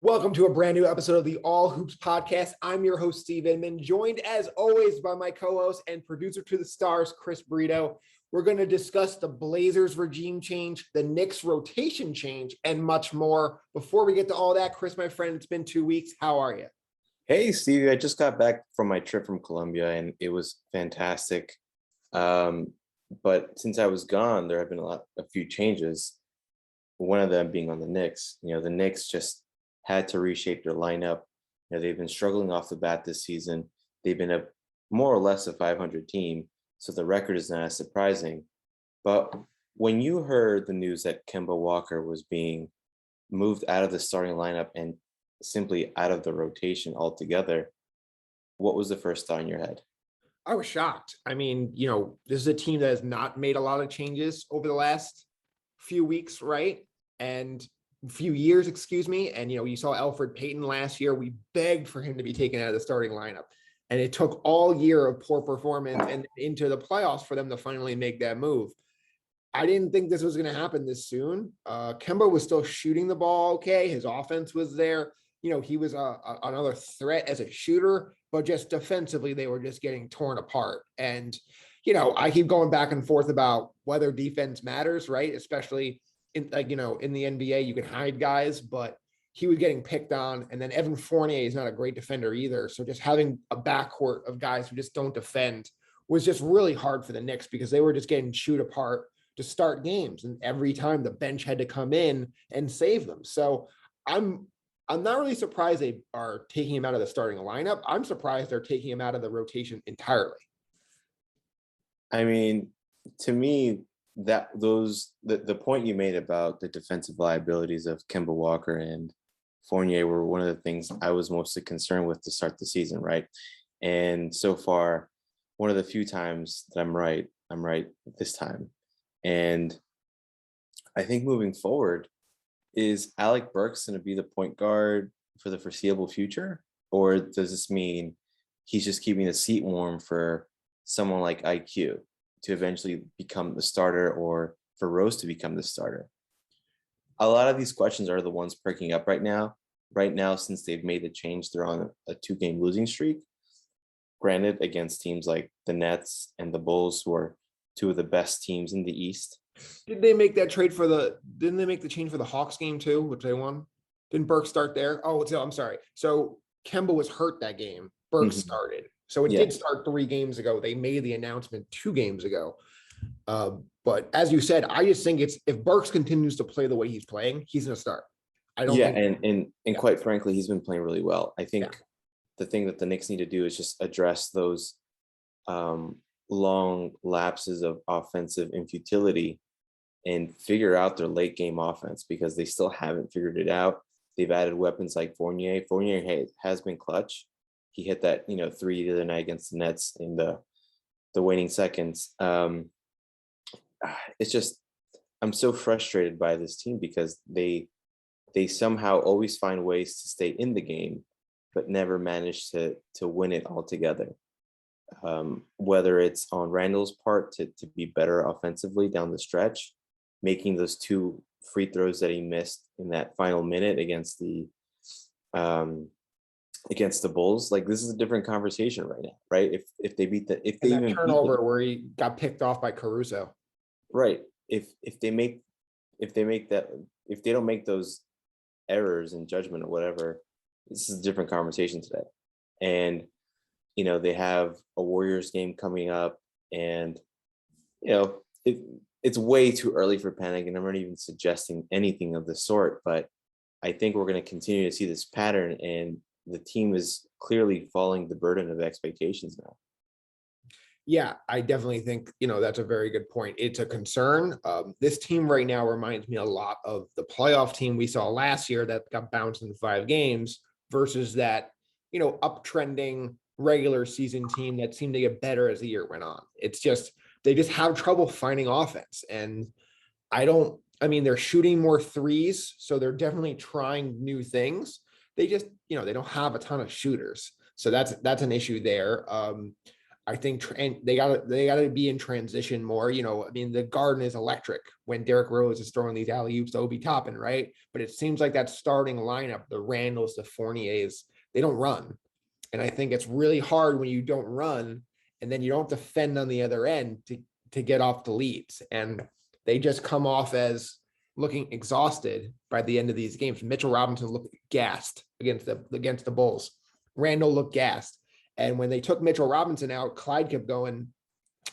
Welcome to a brand new episode of the All Hoops Podcast. I'm your host, Steve Inman, joined as always by my co-host and producer to the stars, Chris Brito. We're going to discuss the Blazers regime change, the Knicks rotation change, and much more. Before we get to all that, Chris, my friend, it's been 2 weeks. How are you? Hey, Stevie, I just got back from my trip from Colombia, and it was fantastic. But since I was gone, there have been a few changes, one of them being on the Knicks. The Knicks just had to reshape their lineup. They've been struggling off the bat this season. They've been more or less a 500 team, so the record is not as surprising. But when you heard the news that Kemba Walker was being moved out of the starting lineup and simply out of the rotation altogether, what was the first thought in your head? I was shocked. I mean, this is a team that has not made a lot of changes over the last few weeks, right? And few years, excuse me. And, you saw Elfrid Payton last year. We begged for him to be taken out of the starting lineup. And it took all year of poor performance and into the playoffs for them to finally make that move. I didn't think this was going to happen this soon. Kemba was still shooting the ball okay. His offense was there. He was another threat as a shooter, but just defensively, they were just getting torn apart. And, I keep going back and forth about whether defense matters, right? Especially in the NBA, you can hide guys, but he was getting picked on. And then Evan Fournier is not a great defender either. So just having a backcourt of guys who just don't defend was just really hard for the Knicks because they were just getting chewed apart to start games. And every time the bench had to come in and save them. So I'm not really surprised they are taking him out of the starting lineup. I'm surprised they're taking him out of the rotation entirely. I mean, to me, the point you made about the defensive liabilities of Kemba Walker and Fournier were one of the things I was mostly concerned with to start the season, right? And so far, one of the few times that I'm right this time. And I think moving forward, is Alec Burks going to be the point guard for the foreseeable future? Or does this mean he's just keeping the seat warm for someone like IQ to eventually become the starter, or for Rose to become the starter? A lot of these questions are the ones perking up right now. Right now, since they've made the change, they're on a 2-game losing streak. Granted, against teams like the Nets and the Bulls, who are two of the best teams in the East. Didn't they make the change for the Hawks game too, which they won? Didn't Burke start there? Oh, I'm sorry. So Kemba was hurt that game. Burke started. So it did start 3 games ago. They made the announcement 2 games ago. But as you said, I just think if Burks continues to play the way he's playing, he's going to start. And quite frankly, he's been playing really well. I think the thing that the Knicks need to do is just address those long lapses of offensive infutility and figure out their late game offense, because they still haven't figured it out. They've added weapons like Fournier. Fournier has been clutch. He hit that 3 the other night against the Nets in the waning seconds. It's just, I'm so frustrated by this team because they somehow always find ways to stay in the game, but never manage to win it altogether. Whether it's on Randall's part to be better offensively down the stretch, making those 2 free throws that he missed in that final minute against the Bulls. Like, this is a different conversation right now, right? If they beat even turnover where he got picked off by Caruso, right? If they don't make those errors in judgment or whatever, this is a different conversation today. And they have a Warriors game coming up, and it's way too early for panic, and I'm not even suggesting anything of the sort. But I think we're going to continue to see this pattern, and the team is clearly falling the burden of expectations now. Yeah, I definitely think, that's a very good point. It's a concern. This team right now reminds me a lot of the playoff team we saw last year that got bounced in 5 games versus that, uptrending regular season team that seemed to get better as the year went on. It's just, they just have trouble finding offense. And they're shooting more threes, so they're definitely trying new things. They just, they don't have a ton of shooters. So that's an issue there. I think they gotta be in transition more. I mean, the Garden is electric when Derrick Rose is throwing these alley oops to Obi Toppin, right? But it seems like that starting lineup, the Randalls, the Fourniers, they don't run, and I think it's really hard when you don't run, and then you don't defend on the other end to get off the leads, and they just come off as looking exhausted by the end of these games. Mitchell Robinson looked gassed against the Bulls. Randall looked gassed. And when they took Mitchell Robinson out, Clyde kept going,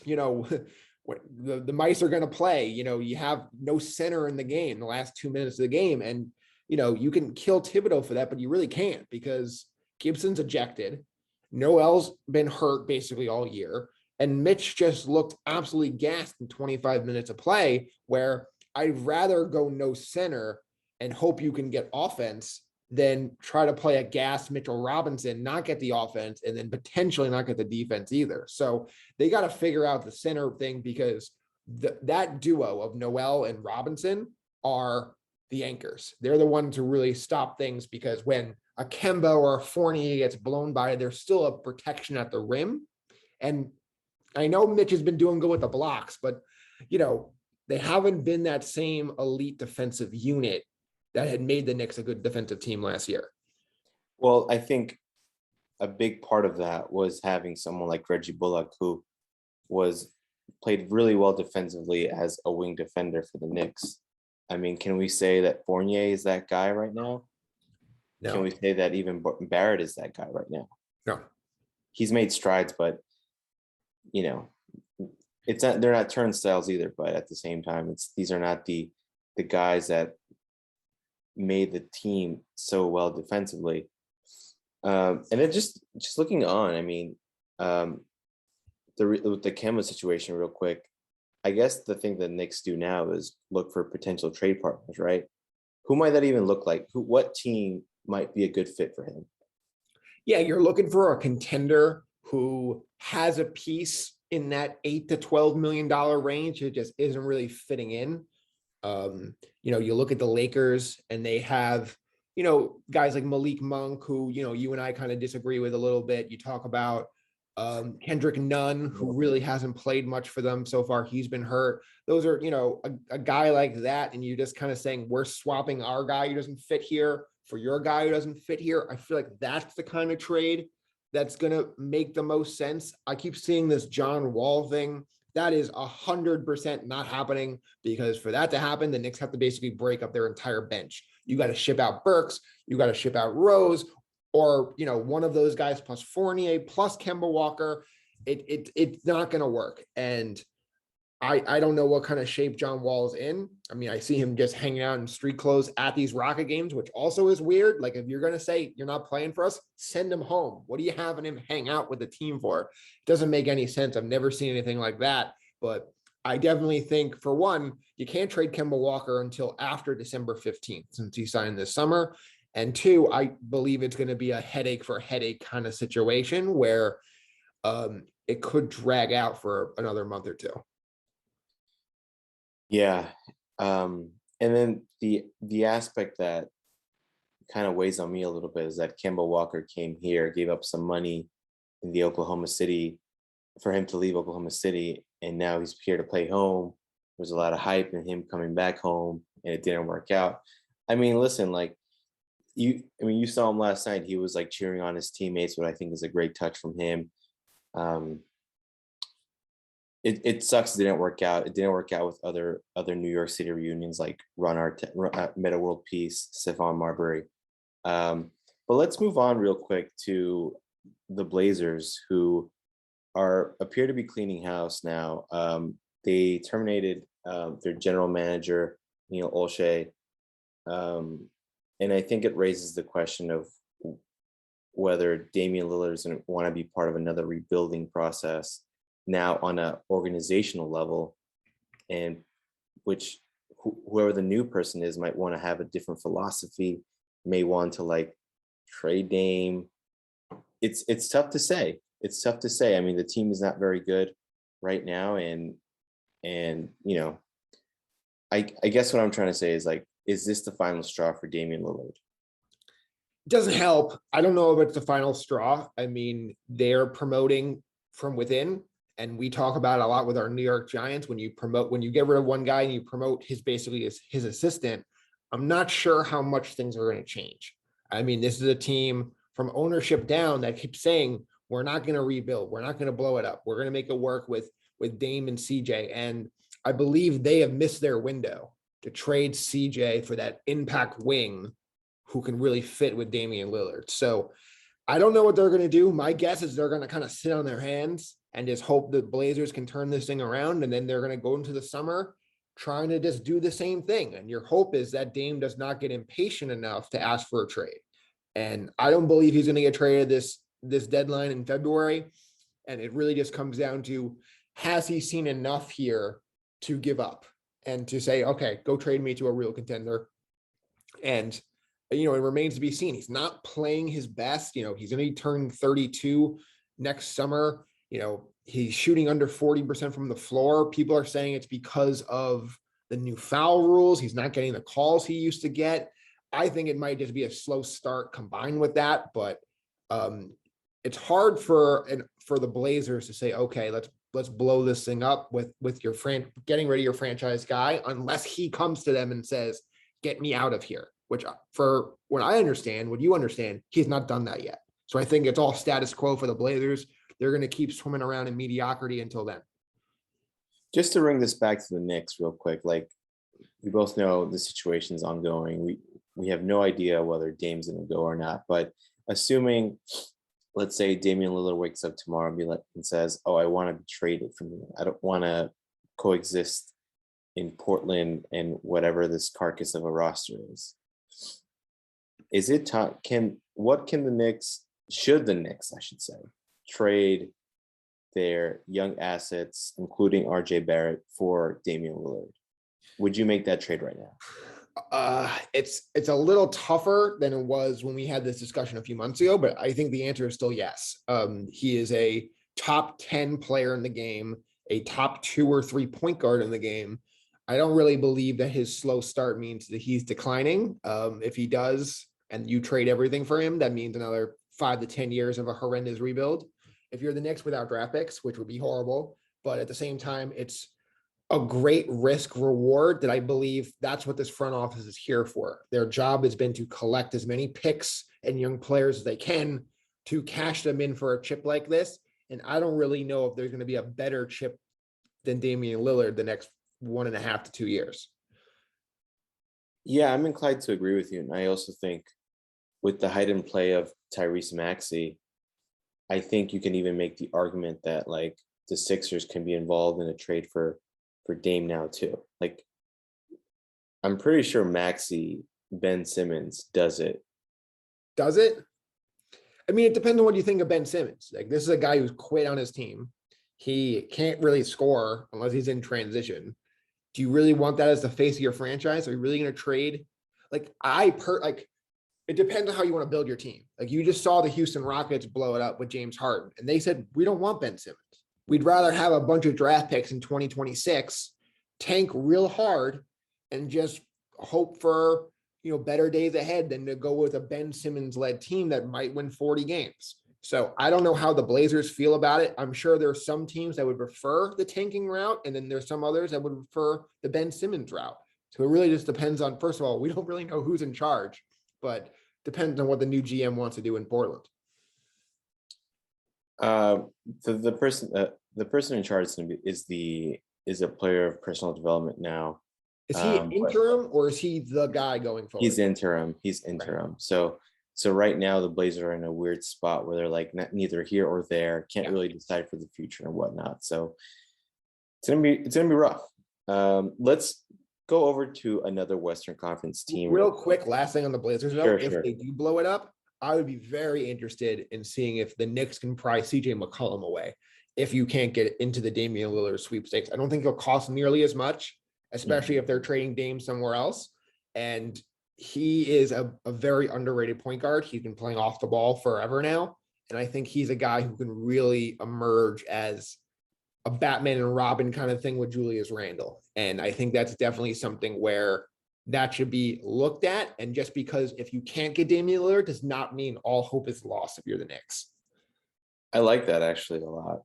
the mice are going to play. You have no center in the game, the last 2 minutes of the game. And, you can kill Thibodeau for that, but you really can't because Gibson's ejected. Noel's been hurt basically all year. And Mitch just looked absolutely gassed in 25 minutes of play, where I'd rather go no center and hope you can get offense than try to play a gas Mitchell Robinson, not get the offense, and then potentially not get the defense either. So they got to figure out the center thing because that duo of Noel and Robinson are the anchors. They're the ones who really stop things because when a Kemba or a Fournier gets blown by, there's still a protection at the rim. And I know Mitch has been doing good with the blocks, but, they haven't been that same elite defensive unit that had made the Knicks a good defensive team last year. Well, I think a big part of that was having someone like Reggie Bullock, who played really well defensively as a wing defender for the Knicks. I mean, can we say that Fournier is that guy right now? No. Can we say that even Barrett is that guy right now? No. He's made strides, but they're not turnstiles either. But at the same time, these are not the guys that made the team so well defensively. And then just looking on, I mean, the Kemba situation real quick, I guess the thing that Knicks do now is look for potential trade partners, right? Who might that even look like? What team might be a good fit for him? Yeah, you're looking for a contender who has a piece in that $8 to $12 million range. It just isn't really fitting in. You look at the Lakers and they have, guys like Malik Monk, who, you and I kind of disagree with a little bit. You talk about Kendrick Nunn, who really hasn't played much for them so far. He's been hurt. Those are, a guy like that. And you're just kind of saying, we're swapping our guy who doesn't fit here for your guy who doesn't fit here. I feel like that's the kind of trade that's going to make the most sense. I keep seeing this John Wall thing. That is 100% not happening, because for that to happen, the Knicks have to basically break up their entire bench. You got to ship out Burks, you got to ship out Rose, or, one of those guys plus Fournier plus Kemba Walker. It's not going to work. And I don't know what kind of shape John Wall's in. I mean, I see him just hanging out in street clothes at these Rocket games, which also is weird. Like, if you're going to say you're not playing for us, send him home. What are you having him hang out with the team for? It doesn't make any sense. I've never seen anything like that. But I definitely think, for one, you can't trade Kemba Walker until after December 15th, since he signed this summer. And two, I believe it's going to be a headache for headache kind of situation where it could drag out for another month or two. Yeah. And then the aspect that kind of weighs on me a little bit is that Kemba Walker came here, gave up some money in the Oklahoma City for him to leave Oklahoma City, and now he's here to play home. There's a lot of hype in him coming back home, and it didn't work out. I mean, listen, you saw him last night. He was like cheering on his teammates, what I think is a great touch from him. It sucks it didn't work out. It didn't work out with other New York City reunions like Meta World Peace, Stephon Marbury. But let's move on real quick to the Blazers, who appear to be cleaning house now. They terminated their general manager, Neil Olshey. And I think it raises the question of whether Damian Lillard is going to want to be part of another rebuilding process now on an organizational level, and which whoever the new person is might want to have a different philosophy, may want to trade Dame. It's tough to say. It's tough to say. I mean, the team is not very good right now, and I guess what I'm trying to say is this the final straw for Damian Lillard? Doesn't help. I don't know if it's the final straw. I mean, they're promoting from within. And we talk about it a lot with our New York Giants. When you get rid of one guy and you promote his assistant, I'm not sure how much things are going to change. I mean, this is a team from ownership down that keeps saying, we're not going to rebuild. We're not going to blow it up. We're going to make it work with Dame and CJ. And I believe they have missed their window to trade CJ for that impact wing who can really fit with Damian Lillard. So I don't know what they're going to do. My guess is they're going to kind of sit on their hands and just hope the Blazers can turn this thing around. And then they're going to go into the summer trying to just do the same thing. And your hope is that Dame does not get impatient enough to ask for a trade. And I don't believe he's going to get traded this deadline in February. And it really just comes down to, has he seen enough here to give up and to say, okay, go trade me to a real contender? And, it remains to be seen. He's not playing his best. He's going to turn 32 next summer. He's shooting under 40% from the floor. People are saying it's because of the new foul rules. He's not getting the calls he used to get. I think it might just be a slow start combined with that, but it's hard for the Blazers to say, okay, let's blow this thing up with getting rid of your franchise guy, unless he comes to them and says, get me out of here, which for what I understand, what you understand, he's not done that yet. So I think it's all status quo for the Blazers. They're going to keep swimming around in mediocrity until then. Just to bring this back to the Knicks real quick, like we both know the situation's ongoing. We have no idea whether Dame's going to go or not, but assuming, let's say Damian Lillard wakes up tomorrow and says, oh, I want to be traded from you. I don't want to coexist in Portland and whatever this carcass of a roster is. Is it time? Should the Knicks, I should say, trade their young assets, including RJ Barrett, for Damian Lillard? Would you make that trade right now? It's a little tougher than it was when we had this discussion a few months ago, but I think the answer is still yes. He is a top 10 player in the game, a top 2 or 3 point guard in the game. I don't really believe that his slow start means that he's declining. If he does, and you trade everything for him, that means another 5 to 10 years of a horrendous rebuild. If you're the Knicks without draft picks, which would be horrible, but at the same time, it's a great risk reward that I believe that's what this front office is here for. Their job has been to collect as many picks and young players as they can to cash them in for a chip like this. And I don't really know if there's going to be a better chip than Damian Lillard the next 1.5 to 2 years. Yeah, I'm inclined to agree with you. And I also think with the height and play of Tyrese Maxey, I think you can even make the argument that like the Sixers can be involved in a trade for Dame now too. Like, I'm pretty sure Maxey, Ben Simmons does it. Does it? I mean, it depends on what you think of Ben Simmons. Like, this is a guy who's quit on his team. He can't really score unless he's in transition. Do you really want that as the face of your franchise? Are you really going to trade? Like, it depends on how you want to build your team. Like, you just saw the Houston Rockets blow it up with James Harden, and they said, we don't want Ben Simmons. We'd rather have a bunch of draft picks in 2026, tank real hard, and just hope for, better days ahead than to go with a Ben Simmons-led team that might win 40 games. So I don't know how the Blazers feel about it. I'm sure there are some teams that would prefer the tanking route, and then there's some others that would prefer the Ben Simmons route. So it really just depends on, first of all, we don't really know who's in charge, but depends on what the new GM wants to do in Portland. The person in charge is a player of personal development now. Is he interim or is he the guy going forward? He's interim. Right. So right now the Blazers are in a weird spot where they're like neither here or there, can't really decide for the future and whatnot. So it's gonna be rough. Let's go over to another Western Conference team. Real quick, last thing on the Blazers though, Sure. They do blow it up, I would be very interested in seeing if the Knicks can pry CJ McCollum away if you can't get into the Damian Lillard sweepstakes. I don't think it'll cost nearly as much, especially if they're trading Dame somewhere else. And he is a very underrated point guard. He's been playing off the ball forever now. And I think he's a guy who can really emerge as a Batman and Robin kind of thing with Julius Randle. And I think that's definitely something where that should be looked at. And just because if you can't get Damian Lillard does not mean all hope is lost if you're the Knicks. I like that actually a lot.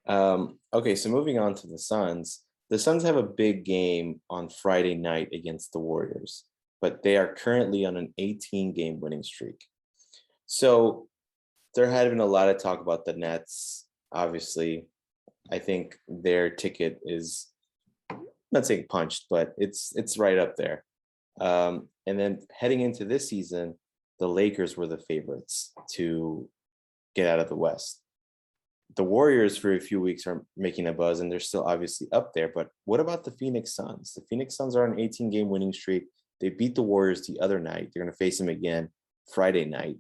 Okay, so moving on to the Suns. The Suns have a big game on Friday night against the Warriors, but they are currently on an 18-game winning streak. So there had been a lot of talk about the Nets. Obviously, I think their ticket is, I'm not saying punched, but it's right up there. And then heading into this season, the Lakers were the favorites to get out of the West. The Warriors for a few weeks are making a buzz, and they're still obviously up there. But what about the Phoenix Suns? The Phoenix Suns are on an 18-game winning streak. They beat the Warriors the other night. They're going to face them again Friday night.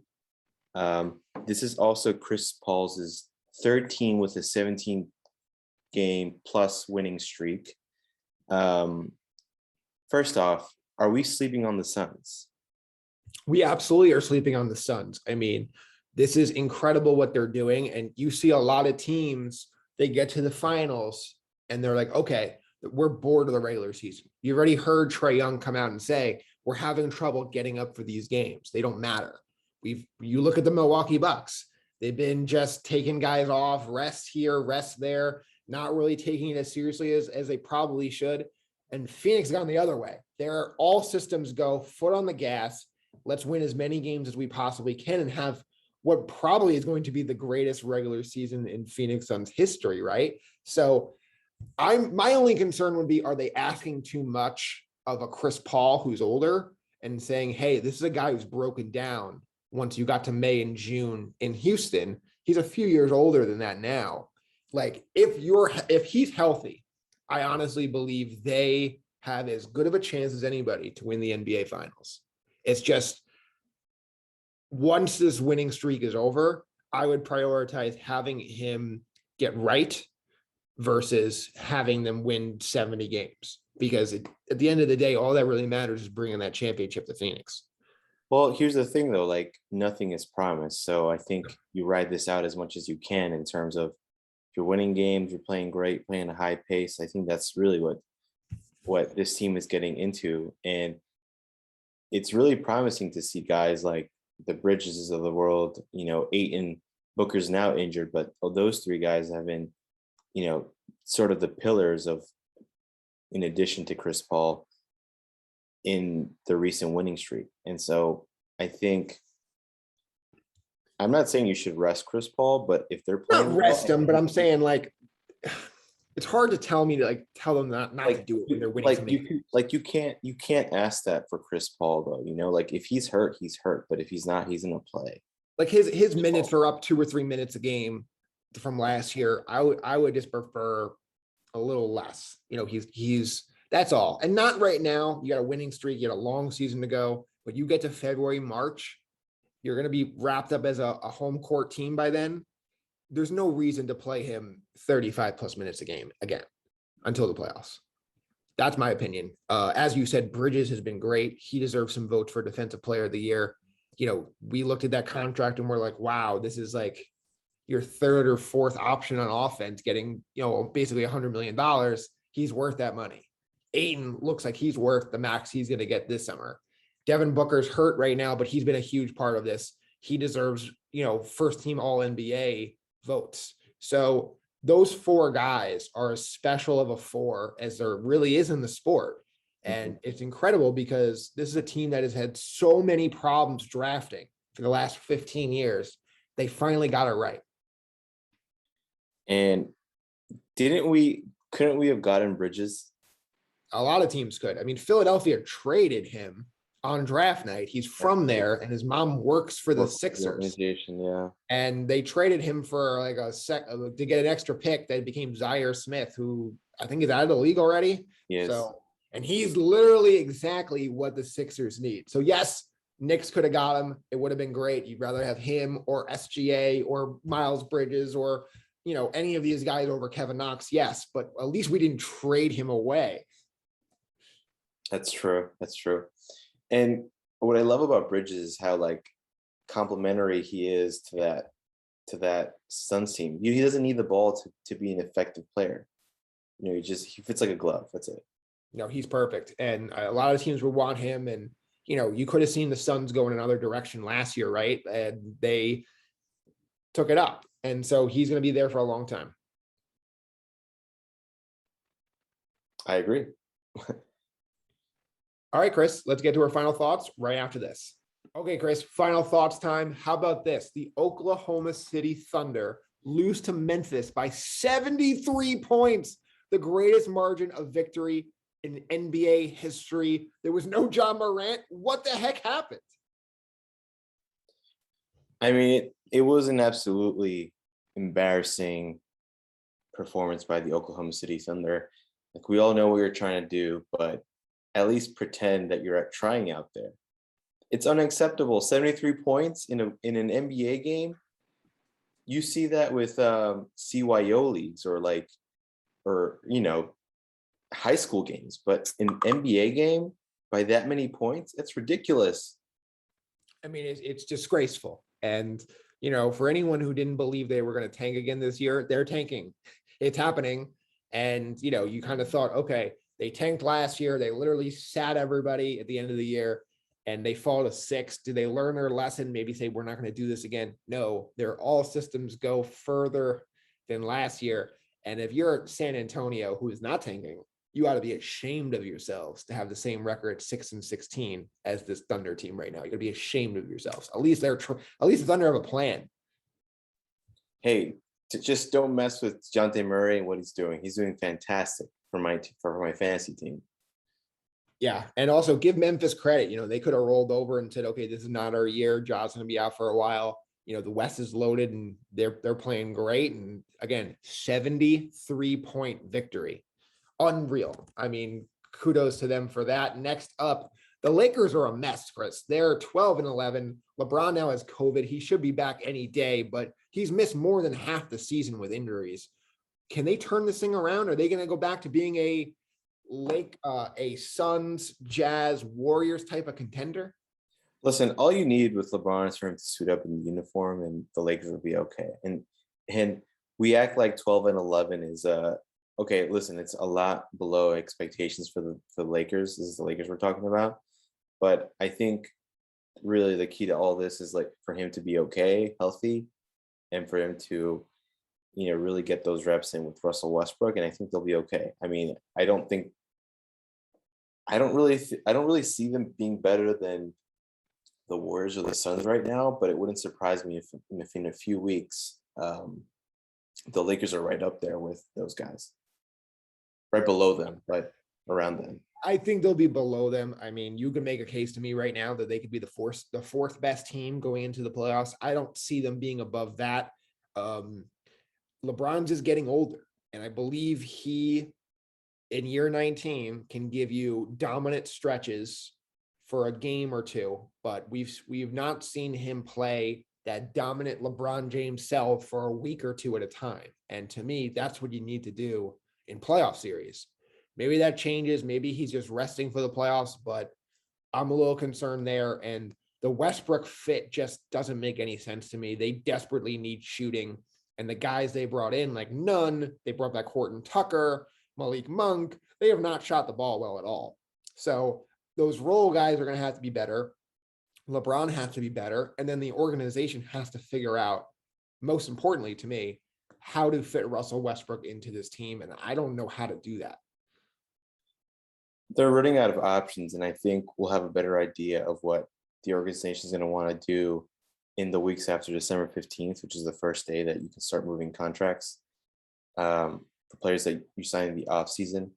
This is also Chris Paul's third team with a 17-game plus winning streak. First off, are we sleeping on the Suns? We absolutely are sleeping on the Suns. I mean, this is incredible what they're doing. And you see a lot of teams, they get to the finals and they're like, okay, we're bored of the regular season. You've already heard Trae Young come out and say, we're having trouble getting up for these games. They don't matter. You look at the Milwaukee Bucks. They've been just taking guys off, rest here, rest there, not really taking it as seriously as they probably should. And Phoenix gone the other way. They're all systems go, foot on the gas. Let's win as many games as we possibly can and have what probably is going to be the greatest regular season in Phoenix Suns history, right? So my only concern would be, are they asking too much of a Chris Paul who's older and saying, hey, this is a guy who's broken down once you got to May and June in Houston? He's a few years older than that now. Like if he's healthy, I honestly believe they have as good of a chance as anybody to win the NBA Finals. It's just, once this winning streak is over, I would prioritize having him get right versus having them win 70 games. Because at the end of the day, all that really matters is bringing that championship to Phoenix. Well, here's the thing, though, like nothing is promised. So I think you ride this out as much as you can in terms of, if you're winning games, you're playing great, playing a high pace. I think that's really what this team is getting into. And it's really promising to see guys like the Bridges of the world, Ayton, Booker's now injured, but those three guys have been, sort of the pillars of, in addition to Chris Paul, in the recent winning streak. And so I think, I'm not saying you should rest Chris Paul, but if they're playing, not rest him, but I'm saying like, it's hard to tell me to tell them not to do it when they're winning. You can't ask that for Chris Paul though. Like if he's hurt, he's hurt, but if he's not, he's gonna play. Like his minutes are up 2 or 3 minutes a game from last year. I would just prefer a little less. He's that's all. And not right now. You got a winning streak, you got a long season to go, but you get to February, March, you're going to be wrapped up as a home court team by then. There's no reason to play him 35 plus minutes a game again until the playoffs. That's my opinion. As you said, Bridges has been great. He deserves some votes for Defensive Player of the Year. We looked at that contract and we're like, wow, this is like your third or fourth option on offense getting, basically $100 million. He's worth that money. Ayton looks like he's worth the max he's going to get this summer. Devin Booker's hurt right now, but he's been a huge part of this. He deserves, first team all NBA votes. So those four guys are as special of a four as there really is in the sport. And it's incredible because this is a team that has had so many problems drafting for the last 15 years. They finally got it right. And couldn't we have gotten Bridges? A lot of teams could. I mean, Philadelphia traded him on draft night. He's from there and his mom works for the Sixers. Yeah. And they traded him for like to get an extra pick that became Zaire Smith, who I think is out of the league already. Yes. And he's literally exactly what the Sixers need. So yes, Knicks could have got him. It would have been great. You'd rather have him or SGA or Miles Bridges or, any of these guys over Kevin Knox. Yes, but at least we didn't trade him away. That's true. And what I love about Bridges is how complimentary he is to that Suns team. He doesn't need the ball to be an effective player. He fits like a glove. That's it. He's perfect. And a lot of teams would want him. And, you could have seen the Suns go in another direction last year, right? And they took it up. And so he's going to be there for a long time. I agree. All right, Chris, let's get to our final thoughts right after this. Okay, Chris, final thoughts time. How about this? The Oklahoma City Thunder lose to Memphis by 73 points, the greatest margin of victory in NBA history. There was no John Morant. What the heck happened? I mean, it was an absolutely embarrassing performance by the Oklahoma City Thunder. Like, we all know what you're trying to do, but at least pretend that you're trying out there. It's unacceptable. 73 points in an NBA game. You see that with CYO leagues or high school games, but an NBA game by that many points, it's ridiculous. I mean, it's disgraceful. And, for anyone who didn't believe they were going to tank again this year, they're tanking. It's happening. And, you kind of thought, okay, they tanked last year. They literally sat everybody at the end of the year and they fall to 6. Do they learn their lesson? Maybe say, we're not going to do this again. No, they're all systems go further than last year. And if you're San Antonio, who is not tanking, you ought to be ashamed of yourselves to have the same record 6-16 as this Thunder team right now. You're gonna be ashamed of yourselves. At least the Thunder have a plan. Hey, just don't mess with Jonte Murray and what he's doing. He's doing fantastic for my fantasy team. Yeah, and also give Memphis credit. They could have rolled over and said, "Okay, this is not our year. Ja's gonna be out for a while." The West is loaded and they're playing great. And again, 73-point victory. Unreal. I mean, kudos to them for that. Next up, the Lakers are a mess, Chris. They're 12-11. LeBron now has COVID. He should be back any day, but he's missed more than half the season with injuries. Can they turn this thing around? Are they going to go back to being a Suns, Jazz, Warriors type of contender? Listen, all you need with LeBron is for him to suit up in the uniform, and the Lakers will be okay. And we act like 12-11 is okay. Listen, it's a lot below expectations for the Lakers. This is the Lakers we're talking about, but I think really the key to all this is like for him to be okay, healthy, and for him to really get those reps in with Russell Westbrook, and I think they'll be okay. I mean, I don't really see them being better than the Warriors or the Suns right now, but it wouldn't surprise me if in a few weeks the Lakers are right up there with those guys, right below them, right around them. I think they'll be below them. I mean, you can make a case to me right now that they could be the fourth best team going into the playoffs. I don't see them being above that. LeBron's just getting older, and I believe he, in year 19, can give you dominant stretches for a game or two, but we've not seen him play that dominant LeBron James self for a week or two at a time. And to me, that's what you need to do in playoff series. Maybe that changes. Maybe he's just resting for the playoffs, but I'm a little concerned there. And the Westbrook fit just doesn't make any sense to me. They desperately need shooting. And the guys they brought in, like none, they brought back Horton Tucker, Malik Monk. They have not shot the ball well at all. So those role guys are going to have to be better. LeBron has to be better. And then the organization has to figure out, most importantly to me, how to fit Russell Westbrook into this team. And I don't know how to do that. They're running out of options, and I think we'll have a better idea of what the organization is going to want to do in the weeks after December 15th, which is the first day that you can start moving contracts for players that you sign in the off season.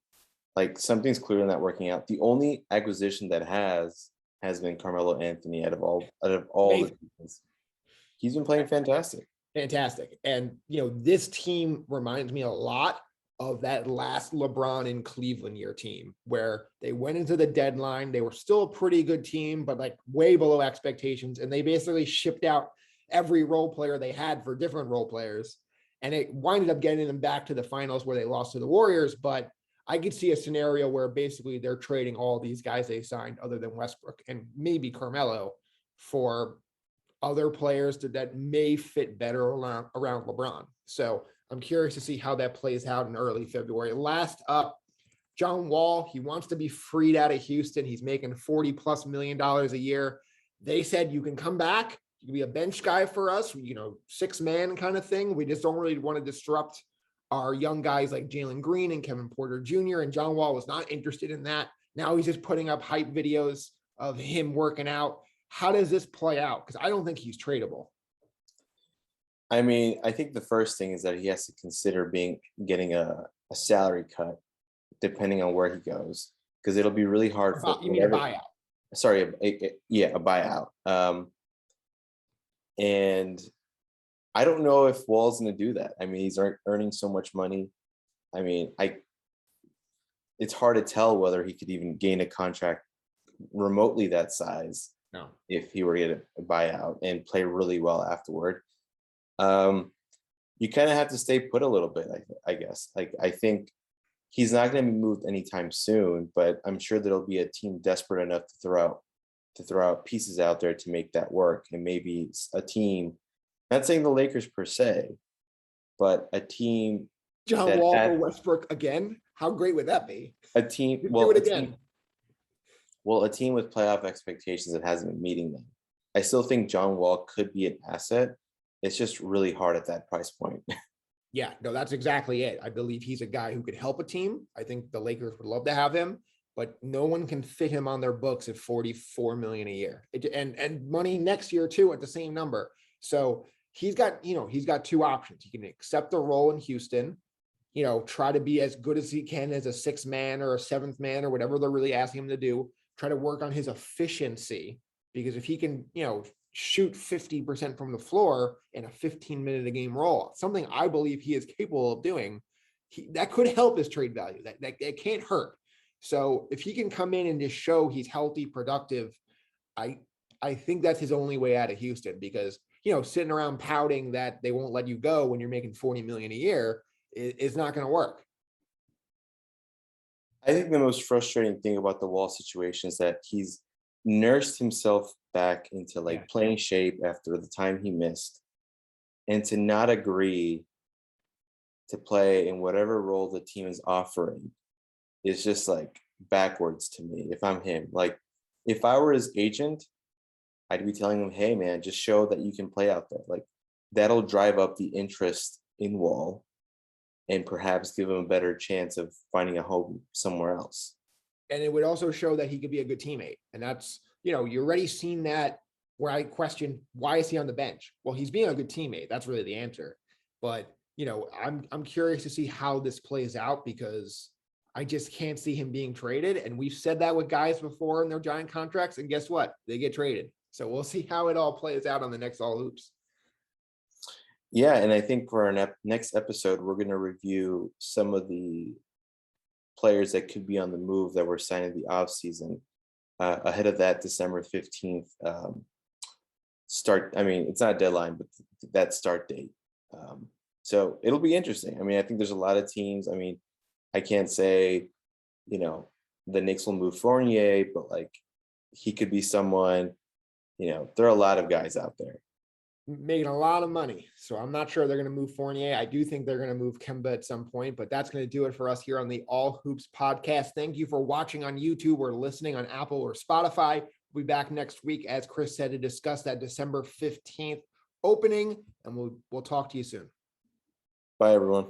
Like, something's clearly not working out. The only acquisition that has been Carmelo Anthony out of all the teams. He's been playing fantastic. Fantastic. And, this team reminds me a lot of that last LeBron in Cleveland year team, where they went into the deadline. They were still a pretty good team, but like way below expectations. And they basically shipped out every role player they had for different role players. And it winded up getting them back to the finals where they lost to the Warriors. But I could see a scenario where basically they're trading all these guys they signed other than Westbrook and maybe Carmelo for other players that may fit better around LeBron. So I'm curious to see how that plays out in early February. Last up, John Wall. He wants to be freed out of Houston. He's making $40+ million a year. They said, you can come back. You can be a bench guy for us, 6-man kind of thing. We just don't really want to disrupt are young guys like Jalen Green and Kevin Porter Jr. And John Wall was not interested in that. Now he's just putting up hype videos of him working out. How does this play out? Because I don't think he's tradable. I mean, I think the first thing is that he has to consider getting a salary cut depending on where he goes, because it'll be really hard for You mean a buyout? Sorry, a buyout. And I don't know if Wall's going to do that. I mean, he's earning so much money. I mean, it's hard to tell whether he could even gain a contract remotely that size. No. If he were to get a buyout and play really well afterward. You kind of have to stay put a little bit, I guess. Like, I think he's not going to be moved anytime soon, but I'm sure there'll be a team desperate enough to throw out pieces out there to make that work. And maybe a team, not saying the Lakers per se, but a team. John Wall or Westbrook again? How great would that be? A team, do it again. A team with playoff expectations that hasn't been meeting them. I still think John Wall could be an asset. It's just really hard at that price point. Yeah, no, that's exactly it. I believe he's a guy who could help a team. I think the Lakers would love to have him, but no one can fit him on their books at $44 million a year, and money next year too at the same number. So he's got two options. He can accept the role in Houston, try to be as good as he can as a sixth man or a seventh man or whatever they're really asking him to do. Try to work on his efficiency, because if he can, shoot 50% from the floor in a 15-minute a game role, something I believe he is capable of doing, that could help his trade value. That can't hurt. So if he can come in and just show he's healthy, productive, I think that's his only way out of Houston, because sitting around pouting that they won't let you go when you're making $40 million a year is not going to work. I think the most frustrating thing about the Wall situation is that he's nursed himself back into playing shape after the time he missed, and to not agree to play in whatever role the team is offering is just backwards to me. If I'm him, if I were his agent, I'd be telling him, hey man, just show that you can play out there. That'll drive up the interest in Wall and perhaps give him a better chance of finding a home somewhere else. And it would also show that he could be a good teammate. And that's, you're already seen that, where I question, why is he on the bench? Well, he's being a good teammate. That's really the answer. But, I'm curious to see how this plays out, because I just can't see him being traded. And we've said that with guys before in their giant contracts. And guess what? They get traded. So we'll see how it all plays out on the next All Hoops. Yeah. And I think for our next episode, we're going to review some of the players that could be on the move that were signed in the offseason ahead of that December 15th start. I mean, it's not a deadline, but that start date. So it'll be interesting. I mean, I think there's a lot of teams. I mean, I can't say, the Knicks will move Fournier, but he could be someone, there are a lot of guys out there making a lot of money. So I'm not sure they're going to move Fournier. I do think they're going to move Kemba at some point, but that's going to do it for us here on the All Hoops podcast. Thank you for watching on YouTube or listening on Apple or Spotify. We'll be back next week, as Chris said, to discuss that December 15th opening, and we'll talk to you soon. Bye, everyone.